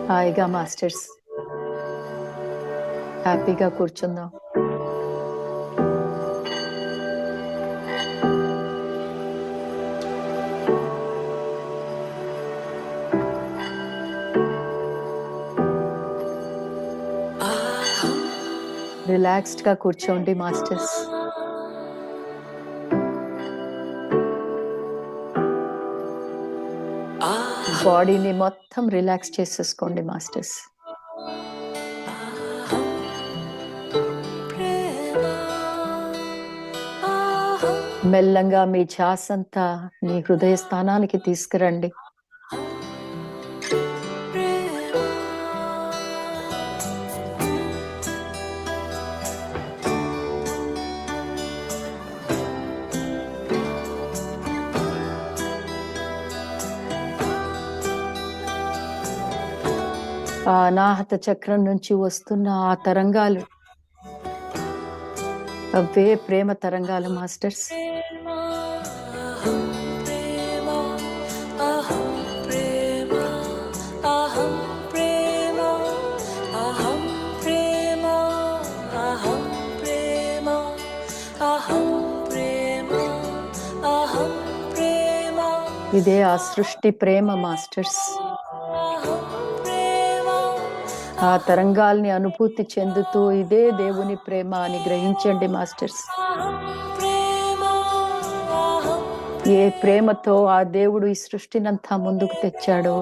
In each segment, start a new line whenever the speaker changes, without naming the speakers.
హాయిగా మాస్టర్స్ హ్యాపీగా కూర్చుందాం. రిలాక్స్డ్ గా కూర్చోండి మాస్టర్స్. బాడీని మొత్తం రిలాక్స్ చేసేసుకోండి మాస్టర్స్. మెల్లంగా మీ ధ్యాసంతా మీ హృదయ స్థానానికి తీసుకురండి. ఆ అనాహత చక్రం నుంచి వస్తున్న ఆ తరంగాలు అవే ప్రేమ తరంగాలు మాస్టర్స్. ఇదే ఆ సృష్టి ప్రేమ మాస్టర్స్. ఆ తరంగాల్ని అనుభూతి చెందుతూ ఇదే దేవుని ప్రేమ అని గ్రహించండి మాస్టర్స్. ఏ ప్రేమతో ఆ దేవుడు ఈ సృష్టినంతా ముందుకు తెచ్చాడో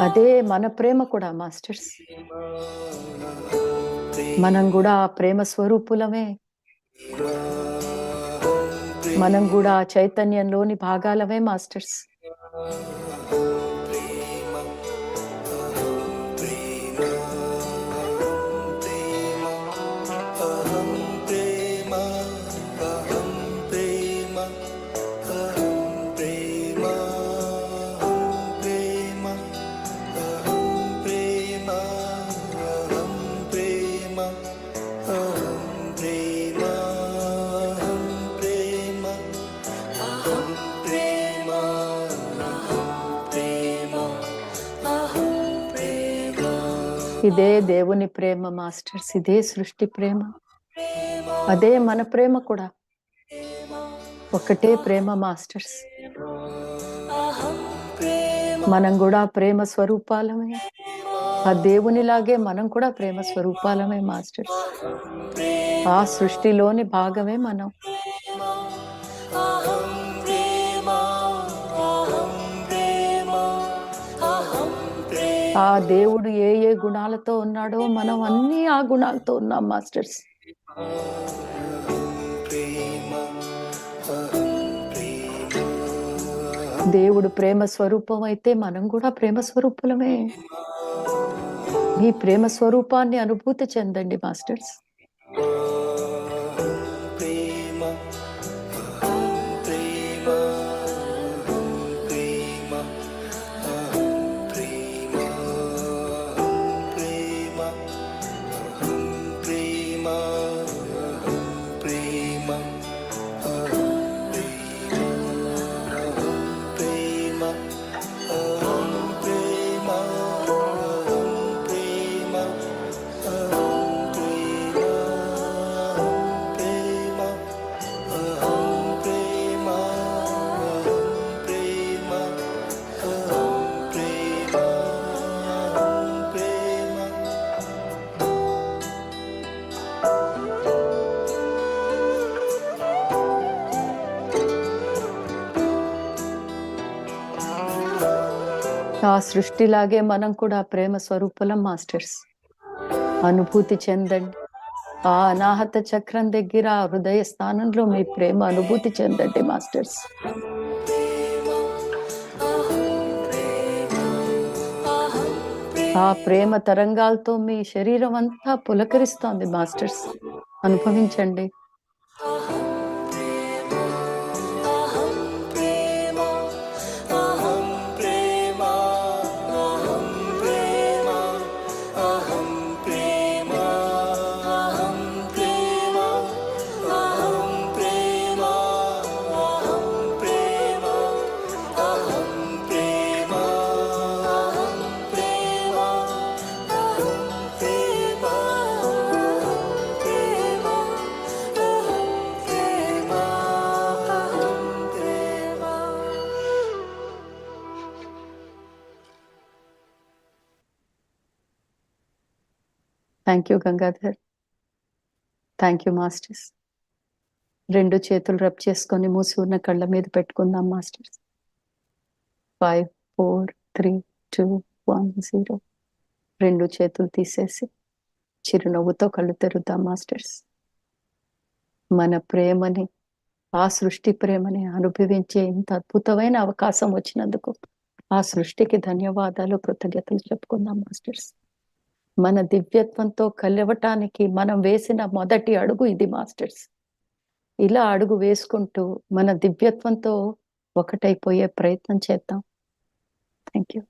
అదే మన ప్రేమ కూడా మాస్టర్స్. మనం కూడా ఆ ప్రేమ స్వరూపులమే. మనం కూడా ఆ చైతన్యంలోని భాగాలమే మాస్టర్స్. ఇదే దేవుని ప్రేమ మాస్టర్స్. ఇదే సృష్టి ప్రేమ. అదే మన ప్రేమ కూడా. ఒకటే ప్రేమ మాస్టర్స్. మనం కూడా ప్రేమ స్వరూపాలమే. ఆ దేవునిలాగే మనం కూడా ప్రేమ స్వరూపాలమే మాస్టర్స్. ఆ సృష్టిలోని భాగమే మనం. ఆ దేవుడు ఏ ఏ గుణాలతో ఉన్నాడో మనం అన్ని ఆ గుణాలతో ఉన్నాం మాస్టర్స్. దేవుడు ప్రేమ స్వరూపం అయితే మనం కూడా ప్రేమ స్వరూపులమే. మీ ప్రేమ స్వరూపాన్ని అనుభూతి చెందండి మాస్టర్స్. ఆ సృష్టిలాగే మనం కూడా ప్రేమ స్వరూపులం మాస్టర్స్. అనుభూతి చెందండి. ఆ అనాహత చక్రం దగ్గర ఆ హృదయ స్థానంలో మీ ప్రేమ అనుభూతి చెందండి మాస్టర్స్. ఆ ప్రేమ తరంగాలతో మీ శరీరం అంతా పులకరిస్తోంది మాస్టర్స్. అనుభవించండి. Thank you Gangadhar. Thank you masters. 2 చేతులు రబ్ చేసుకొని మూసి ఉన్న కళ్ళ మీద పెట్టుకుందాం మాస్టర్స్. 5, 4, 3, 2, 1, 0. 2 చేతులు తీసేసి చిరునవ్వుతో కళ్ళు తెరుద్దాం మాస్టర్స్. మన ప్రేమని, ఆ సృష్టి ప్రేమని అనుభవించే ఇంత అద్భుతమైన అవకాశం వచ్చినందుకు ఆ సృష్టికి ధన్యవాదాలు, కృతజ్ఞతలు చెప్పుకుందాం మాస్టర్స్. మన దివ్యత్వంతో కలవటానికి మనం వేసిన మొదటి అడుగు ఇది మాస్టర్స్. ఇలా అడుగు వేసుకుంటూ మన దివ్యత్వంతో ఒకటైపోయే ప్రయత్నం చేద్దాం. Thank you.